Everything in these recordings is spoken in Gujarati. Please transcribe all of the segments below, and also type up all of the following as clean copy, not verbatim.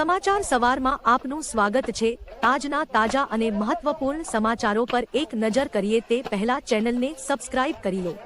સમાચાર સવારમાં આપનું સ્વાગત છે। આજના તાજા અને મહત્વપૂર્ણ સમાચારો પર એક નજર કરીએ તે પહેલા ચેનલને સબસ્ક્રાઇબ કરી લો।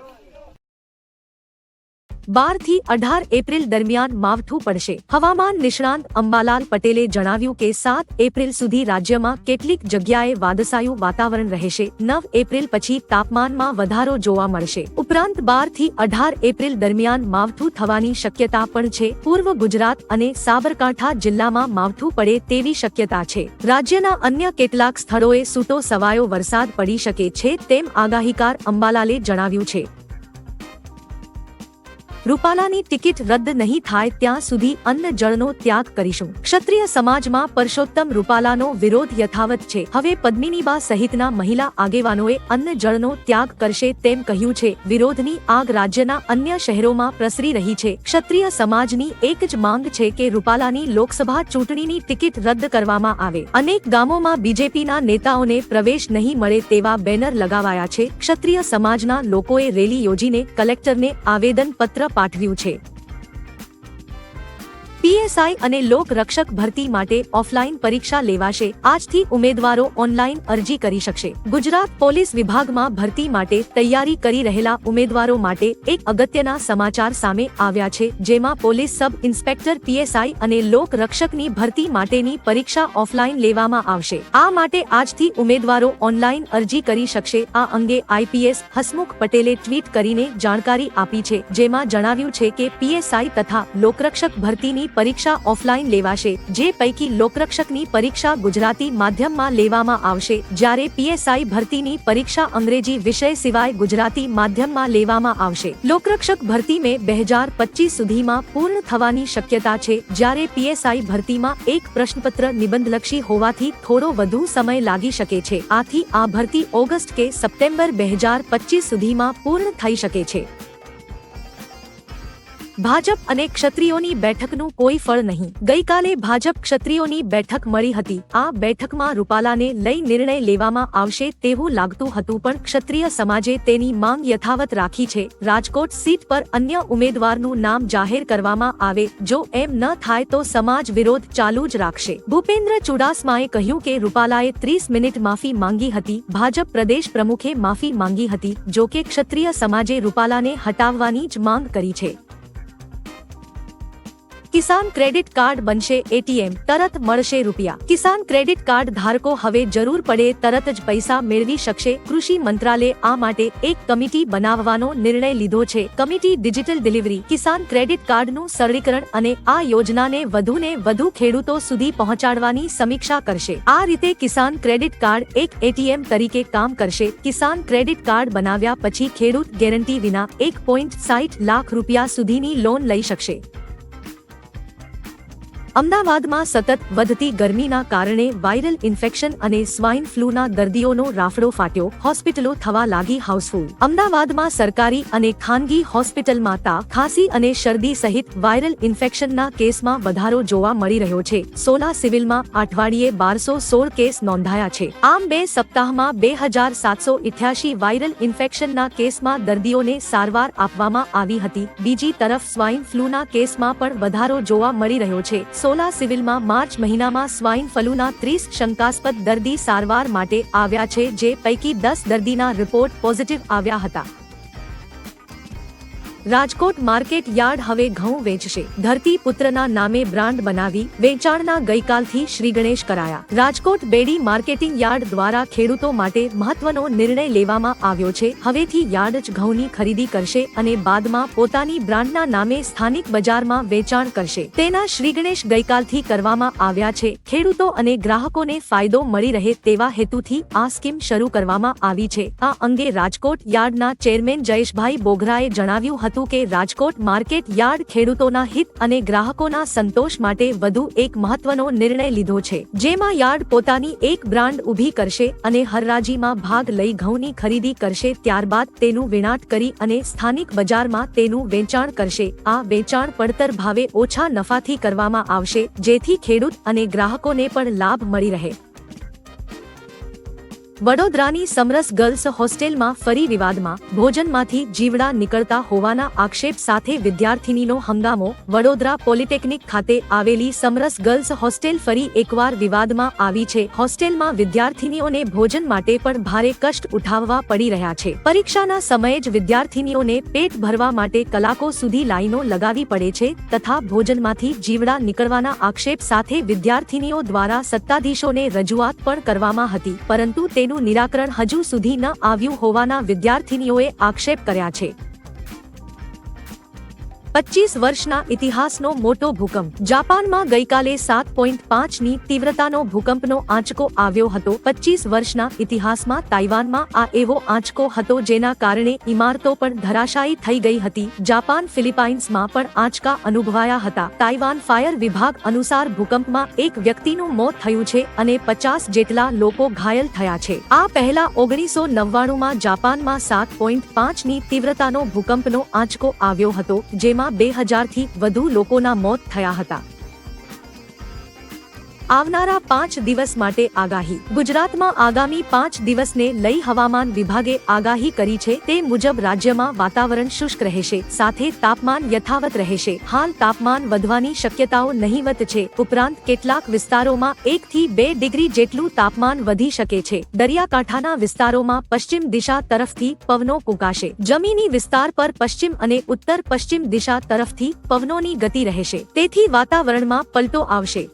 12 થી 18 એપ્રિલ દરમિયાન માવઠું પડશે। હવામાન નિષ્ણાંત અંબાલાલ પટેલે જણાવ્યું કે 7 એપ્રિલ સુધી રાજ્યમાં કેટલીક જગ્યાએ વાદળછાયું વાતાવરણ રહેશે। 9 એપ્રિલ પછી તાપમાનમાં વધારો જોવા મળશે। ઉપરાંત 12 થી 18 એપ્રિલ દરમિયાન માવઠું થવાની શક્યતા પણ છે। પૂર્વ ગુજરાત અને સાબરકાંઠા જિલ્લામાં માવઠું પડે તેવી શક્યતા છે। રાજ્યના અન્ય કેટલાક સ્થળોએ છૂટો છવાયો વરસાદ પડી શકે છે તેમ આગાહીકાર અંબાલાલે જણાવ્યું છે। રૂપાલાની ટિકિટ રદ નહીં થાય ત્યાં સુધી અન્ન જળનો ત્યાગ કરીશું। ક્ષત્રિય સમાજમાં પરસોત્તમ રૂપાલાનો વિરોધ યથાવત છે। હવે પદ્મિનીબા સહિતના મહિલા આગેવાનોએ અન્ન જળનો ત્યાગ કરશે તેમ કહ્યું છે। વિરોધની આગ રાજ્યના અન્ય શહેરોમાં પ્રસરી રહી છે। ક્ષત્રિય સમાજની એક જ માંગ છે કે રૂપાલાની લોકસભા ચૂંટણીની ટિકિટ રદ કરવામાં આવે। અનેક ગામોમાં બીજેપીના નેતાઓને પ્રવેશ નહીં મળે તેવા બેનર લગાવાયા છે। ક્ષત્રિય સમાજના લોકોએ રેલી યોજીને કલેક્ટરને આવેદનપત્ર પાઠવ્યું છે। પીએસઆઈ અને લોક રક્ષક ભરતી માટે ઓફલાઈન પરીક્ષા લેવાશે। આજથી ઉમેદવારો ઓનલાઈન અરજી કરી શકશે। ગુજરાત પોલીસ વિભાગમાં ભરતી માટે તૈયારી કરી રહેલા ઉમેદવારો માટે એક અગત્યના સમાચાર સામે આવ્યા છે, જેમાં પોલીસ સબ ઇન્સ્પેક્ટર પીએસઆઈ અને લોક રક્ષકની ભરતી માટેની પરીક્ષા ઓફલાઈન લેવામાં આવશે। આ માટે આજથી ઉમેદવારો ઓનલાઈન અરજી કરી શકશે। આ અંગે આઈપીએસ હસમુખ પટેલે ટ્વીટ કરીને જાણકારી આપી છે, જેમાં જણાવ્યું છે કે પીએસઆઈ તથા લોકરક્ષક ભરતીની પરીક્ષા ઓફલાઈન લેવાશે, જે પૈકી લોકરક્ષકની પરીક્ષા ગુજરાતી માધ્યમમાં લેવામાં આવશે, જ્યારે પીએસઆઈ ભરતીની પરીક્ષા અંગ્રેજી વિષય સિવાય ગુજરાતી માધ્યમમાં લેવામાં આવશે। લોકરક્ષક ભરતી મે 2025 સુધીમાં પૂર્ણ થવાની શક્યતા છે, જ્યારે પીએસઆઈ ભરતીમાં એક પ્રશ્નપત્ર નિબંધલક્ષી હોવાથી થોડો વધુ સમય લાગી શકે છે। આથી આ ભરતી ઓગસ્ટ કે સપ્ટેમ્બર 2025 સુધીમાં પૂર્ણ થઈ શકે છે। ભાજપ અને ક્ષત્રિયોની બેઠકનું કોઈ ફળ નહીં। ગઈકાલે ભાજપ ક્ષત્રિયોની બેઠક મળી હતી। આ બેઠકમાં રૂપાલાને લઈ નિર્ણય લેવામાં આવશે તેવું લાગતું હતું, પણ ક્ષત્રિય સમાજે તેની માંગ યથાવત રાખી છે। રાજકોટ સીટ પર અન્ય ઉમેદવારનું નામ જાહેર કરવામાં આવે, જો એમ ન થાય તો સમાજ વિરોધ ચાલુ જ રાખશે। ભૂપેન્દ્ર ચુડાસમાએ કહ્યું કે રૂપાલાએ 30 મિનિટ માફી માંગી હતી। ભાજપ પ્રદેશ પ્રમુખે માફી માંગી હતી, જો કે ક્ષત્રિય સમાજે રૂપાલાને હટાવવાની જ માંગ કરી છે। કિસાન ક્રેડિટ કાર્ડ બનશે એટીએમ, તરત મળશે રૂપિયા। કિસાન ક્રેડિટ કાર્ડ ધારકો હવે જરૂર પડે તરત જ પૈસા મેળવી શકશે। કૃષિ મંત્રાલયે આ માટે એક કમિટી બનાવવાનો નિર્ણય લીધો છે। કમિટી ડિજિટલ ડિલિવરી, કિસાન ક્રેડિટ કાર્ડનું સરળીકરણ અને આ યોજનાને વધુને વધુ ખેડૂતો સુધી પહોંચાડવાની સમીક્ષા કરશે। આ રીતે કિસાન ક્રેડિટ કાર્ડ એક એટીએમ તરીકે કામ કરશે। કિસાન ક્રેડિટ કાર્ડ બનાવ્યા પછી ખેડૂત ગેરંટી વિના 1.60 લાખ રૂપિયા સુધીની લોન લઈ શકશે। અમદાવાદમાં સતત વધતી ગરમીના કારણે વાયરલ ઇન્ફેક્શન અને સ્વાઇન ફ્લૂના દર્દીઓનો રાફડો ફાટ્યો। હોસ્પિટલો થવા લાગી હાઉસફુલ। અમદાવાદમાં સરકારી અને ખાનગી હોસ્પિટલમાં તાવ, ખાંસી અને શરદી સહિત વાયરલ ઇન્ફેક્શનના કેસમાં વધારો જોવા મળી રહ્યો છે। સોલા સિવિલમાં અઠવાડિયે 1216 કેસ નોંધાયા છે। આમ 2 સપ્તાહમાં 2788 વાયરલ ઇન્ફેક્શનના કેસમાં દર્દીઓને સારવાર આપવામાં આવી હતી। બીજી તરફ સ્વાઇન ફ્લૂના કેસમાં પણ વધારો જોવા મળી રહ્યો છે। સોલા સિવિલમાં માર્ચ મહિનામાં સ્વાઇન ફ્લૂના 30 શંકાસ્પદ દર્દી સારવાર માટે આવ્યા છે, જે પૈકી 10 દર્દીના રિપોર્ટ પોઝિટિવ આવ્યા હતા। રાજકોટ માર્કેટ યાર્ડ હવે ઘઉં વેચશે। ધરતીપુત્રના નામે બ્રાન્ડ બનાવી વેચાણના ગઈકાલથી શ્રી ગણેશ કરાયા। રાજકોટ બેડી માર્કેટિંગ યાર્ડ દ્વારા ખેડૂતો માટે મહત્વનો નિર્ણય લેવામાં આવ્યો છે। હવેથી યાર્ડ જ ઘઉંની ખરીદી કરશે અને બાદમાં પોતાની બ્રાન્ડના નામે સ્થાનિક બજારમાં વેચાણ કરશે। તેના શ્રી ગણેશ ગઈકાલથી કરવામાં આવ્યા છે। ખેડૂતો અને ગ્રાહકોને ફાયદો મળી રહે તેવા હેતુથી આ સ્કીમ શરૂ કરવામાં આવી છે। આ અંગે રાજકોટ યાર્ડના ચેરમેન જયેશભાઈ બોઘરાએ જણાવ્યું હતું કે રાજકોટ માર્કેટ યાર્ડ ખેડૂતોના હિત અને ગ્રાહકોના સંતોષ માટે વધુ એક મહત્વનો નિર્ણય લીધો છે, જેમાં યાર્ડ પોતાની એક બ્રાન્ડ ઊભી કરશે અને હરાજીમાં ભાગ લઈ ઘઉંની ખરીદી કરશે। ત્યારબાદ તેનું વેચાણ કરી અને સ્થાનિક બજારમાં તેનું વેચાણ કરશે। આ વેચાણ પડતર ભાવે ઓછા નફાથી કરવામાં આવશે, જેથી ખેડૂત અને ગ્રાહકોને પણ લાભ મળી રહે। વડોદરાની સમરસ ગર્લ્સ હોસ્ટેલમાં ફરી વિવાદમાં ભોજનમાંથી જીવડા નીકળતા હોવાના આક્ષેપ સાથે વિદ્યાર્થિનીનો હંગામો. વડોદરા પોલિટેકનિક ખાતે આવેલી સમરસ ગર્લ્સ હોસ્ટેલ ફરી એકવાર વિવાદમાં આવી છે. હોસ્ટેલમાં વિદ્યાર્થિનીઓને ભોજન માટે પણ ભારે કષ્ટ ઉઠાવવા પડી રહ્યા છે. પરીક્ષાના સમયે જ વિદ્યાર્થિનીઓને પેટ ભરવા માટે કલાકો સુધી લાઈનો લગાવી પડે છે તથા ભોજનમાંથી જીવડા નીકળવાના આક્ષેપ સાથે વિદ્યાર્થિનીઓ દ્વારા સત્તાધીશોને રજૂઆત પણ કરવામાં હતી, પરંતુ તેનું નિરાકરણ હજુ સુધી ન આવ્યું હોવાના વિદ્યાર્થિનીઓએ આક્ષેપ કર્યા છે. 25 વર્ષના ઇતિહાસનો મોટો ભૂકંપ. જાપાનમાં ગઈકાલે 7.5ની તીવ્રતાનો ભૂકંપનો આંચકો આવ્યો હતો. 25 વર્ષના ઇતિહાસમાં તાઇવાનમાં આ એવો આંચકો હતો જેના કારણે ઇમારતો પણ ધરાશાયી થઈ ગઈ હતી. જાપાન ફિલિપાઇન્સમાં પણ આંચકા અનુભવાયા હતા. તાઇવાન ફાયર વિભાગ અનુસાર ભૂકંપમાં એક વ્યક્તિનું મોત થયું છે અને 50 જેટલા લોકો ઘાયલ થયા છે. આ પહેલા 1999માં જાપાનમાં 7.5ની તીવ્રતાનો ભૂકંપનો આંચકો આવ્યો હતો, જેમાં 2000થી વધુ લોકોના મોત થયા હતા. આવનારા 5 દિવસ માટે આગાહી. ગુજરાતમાં આગામી 5 દિવસને લઈ હવામાન વિભાગે આગાહી કરી છે. તે મુજબ રાજ્યમાં વાતાવરણ શુષ્ક રહેશે, સાથે તાપમાન યથાવત રહેશે. હાલ તાપમાન વધવાની શક્યતાઓ નહીવત છે. ઉપરાંત કેટલાક વિસ્તારોમાં 1 થી 2 ડિગ્રી જેટલું તાપમાન વધી શકે છે. દરિયાકાંઠાના વિસ્તારોમાં પશ્ચિમ દિશા તરફથી પવનો ફૂંકાશે. જમીની વિસ્તાર પર પશ્ચિમ અને ઉત્તર પશ્ચિમ દિશા તરફથી પવનોની ગતિ રહેશે. તેથી વાતાવરણમાં પલટો આવશે.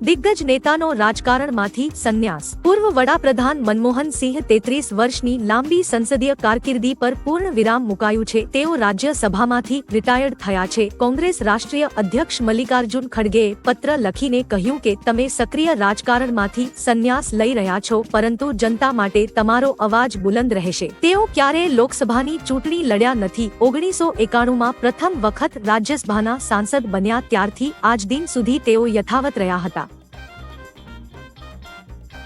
દિગ્ગજ નેતાનો રાજકારણમાંથી સંન્યાસ. પૂર્વ વડાપ્રધાન મનમોહન સિંહ 33 વર્ષની લાંબી સંસદીય કારકિર્દી પર પૂર્ણ વિરામ મુકાયું છે. તેઓ રાજ્યસભામાંથી રિટાયર્ડ થયા છે. કોંગ્રેસ રાષ્ટ્રીય અધ્યક્ષ મલ્લિકાર્જુન ખડગેએ પત્ર લખીને કહ્યું કે તમે સક્રિય રાજકારણમાંથી સંન્યાસ લઈ રહ્યા છો, પરંતુ જનતા માટે તમારો અવાજ બુલંદ રહેશે. તેઓ ક્યારેય લોકસભાની ચૂંટણી લડ્યા નથી. 1991માં પ્રથમ વખત રાજ્યસભાના સાંસદ બન્યા ત્યારથી આજ દિન સુધી તેઓ યથાવત રહ્યા હતા.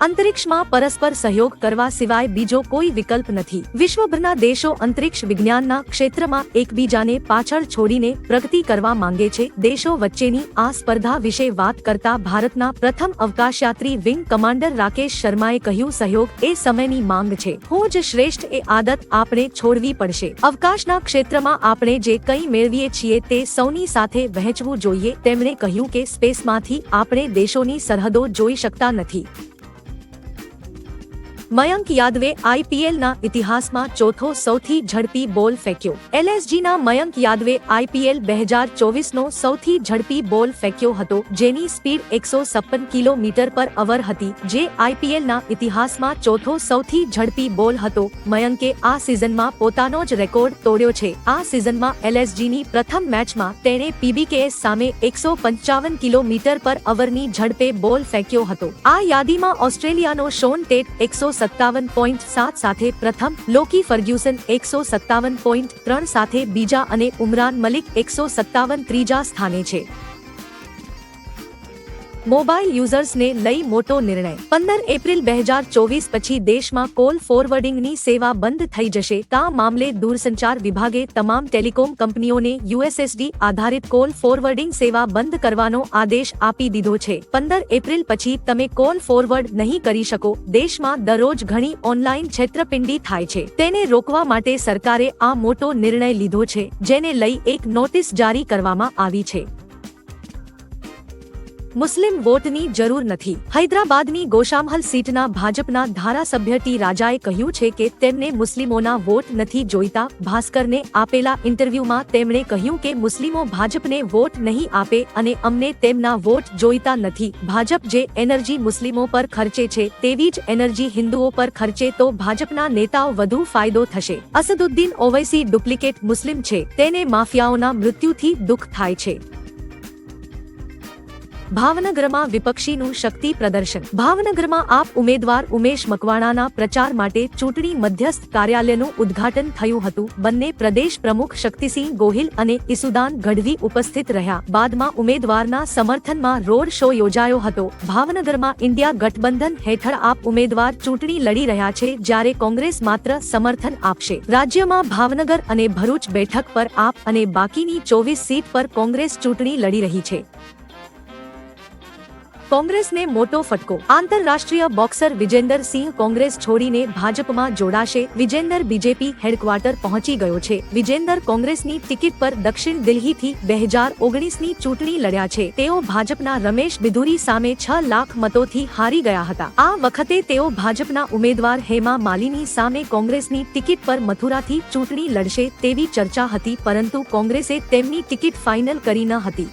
અંતરિક્ષમાં પરસ્પર સહયોગ કરવા સિવાય બીજો કોઈ વિકલ્પ નથી. વિશ્વભરના દેશો અંતરિક્ષ વિજ્ઞાનના ક્ષેત્રમાં એકબીજાને પાછળ છોડીને પ્રગતિ કરવા માંગે છે. દેશો વચ્ચેની આ સ્પર્ધા વિશે વાત કરતા ભારતના પ્રથમ અવકાશયાત્રી વિંગ કમાન્ડર રાકેશ શર્માએ કહ્યું, સહયોગ એ સમયની માંગ છે. હું જ શ્રેષ્ઠ એ આદત આપણે છોડવી પડશે. અવકાશના ક્ષેત્રમાં આપણે જે કંઈ મેળવીએ છીએ તે સૌની સાથે વહેંચવું જોઈએ. તેમણે કહ્યું કે સ્પેસમાંથી આપણે દેશોની સરહદો જોઈ શકતા નથી. મયંક યાદવે આઈપીએલના ઇતિહાસમાં ચોથો સૌથી ઝડપી બોલ ફેંક્યો. એલએસજીના મયંક યાદવે આઈપીએલ 2024નો સૌથી ઝડપી બોલ ફેંક્યો હતો, જેની સ્પીડ 156 કિલોમીટર પર અવર હતી, જે આઈપીએલના ઇતિહાસમાં ચોથો સૌથી ઝડપી બોલ હતો. મયંકે આ સિઝનમાં પોતાનો જ રેકોર્ડ તોડ્યો છે. આ સિઝનમાં એલએસજીની પ્રથમ મેચમાં તેણે પીબીકેએસ સામે 155 કિલોમીટર પર અવરની ઝડપે બોલ ફેંક્યો હતો. આ યાદીમાં ઓસ્ટ્રેલિયાનો શોન ટેટ 157.7 સાથે પ્રથમ, લોકી ફર્ગ્યુસન 157.3 સાથે બીજા અને ઉમરાન મલિક 157 ત્રીજા સ્થાને છે. મોબાઈલ યુઝર્સને લઈ મોટો નિર્ણય. 15 એપ્રિલ 2024 પછી દેશમાં કોલ ફોરવર્ડિંગની સેવા બંધ થઈ જશે. આ મામલે દૂરસંચાર વિભાગે તમામ ટેલિકોમ કંપનીઓને યુએસએસડી આધારિત કોલ ફોરવર્ડિંગ સેવા બંધ કરવાનો આદેશ આપી દીધો છે. 15 એપ્રિલ પછી તમે કોલ ફોરવર્ડ નહીં કરી શકો. દેશમાં દરરોજ ઘણી ઓનલાઈન છેતરપિંડી થાય છે. તેને રોકવા માટે સરકારે આ મોટો નિર્ણય લીધો છે, જેને લઈ એક નોટિસ જારી કરવામાં આવી છે. મુસ્લિમ વોટની જરૂર નથી. હૈદરાબાદની ગોશામહલ સીટના ભાજપના ધારાસભ્ય ટી રાજાએ કહ્યું છે કે તેમને મુસ્લિમોના વોટ નથી જોઈતા. ભાસ્કરને આપેલા ઇન્ટરવ્યુમાં તેમણે કહ્યું કે મુસ્લિમો ભાજપને વોટ નહીં આપે અને અમને તેમના વોટ જોઈતા નથી. ભાજપ જે એનર્જી મુસ્લિમો પર ખર્ચે છે તેવી જ એનર્જી હિન્દુઓ પર ખર્ચે તો ભાજપના નેતાઓ વધુ ફાયદો થશે. અસદુદ્દીન ઓવૈસી ડુપ્લિકેટ મુસ્લિમ છે. તેને માફિયાઓના મૃત્યુથી દુઃખ થાય છે. ભાવનગરમાં વિપક્ષીનું શક્તિ પ્રદર્શન. ભાવનગરમાં આપ ઉમેદવાર ઉમેશ મકવાણાના પ્રચાર માટે ચૂંટણી મધ્યસ્થ કાર્યાલયનું ઉદ્ઘાટન થયું હતું. બંને પ્રદેશ પ્રમુખ શક્તિસિંહ ગોહિલ અને ઈસુદાન ગઢવી ઉપસ્થિત રહ્યા. બાદમાં ઉમેદવારના સમર્થનમાં રોડ શો યોજાયો હતો. ભાવનગરમાં ઇન્ડિયા ગઠબંધન હેઠળ આપ ઉમેદવાર ચૂંટણી લડી રહ્યા છે, જ્યારે કોંગ્રેસ માત્ર સમર્થન આપશે. રાજ્યમાં ભાવનગર અને ભરૂચ બેઠક પર આપ અને બાકીની 24 સીટ પર કોંગ્રેસ ચૂંટણી લડી રહી છે. કોંગ્રેસને મોટો ફટકો. આંતરરાષ્ટ્રીય બોક્સર વિજેન્દર સિંહ કોંગ્રેસ છોડીને ભાજપમાં જોડાશે. વિજેન્દર બીજેપી હેડક્વાર્ટર પહોંચી ગયો છે. વિજેન્દર કોંગ્રેસની ટિકિટ પર દક્ષિણ દિલ્હીથી 2019ની ચૂંટણી લડ્યા છે. તેઓ ભાજપના રમેશ બિધુરી સામે 6 લાખ મતોથી હારી ગયા હતા. આ વખતે તેઓ ભાજપના ઉમેદવાર હેમા માલિની સામે કોંગ્રેસની ટિકિટ પર મથુરાથી ચૂંટણી લડશે તેવી ચર્ચા હતી, પરંતુ કોંગ્રેસે તેમની ટિકિટ ફાઇનલ કરી ન હતી.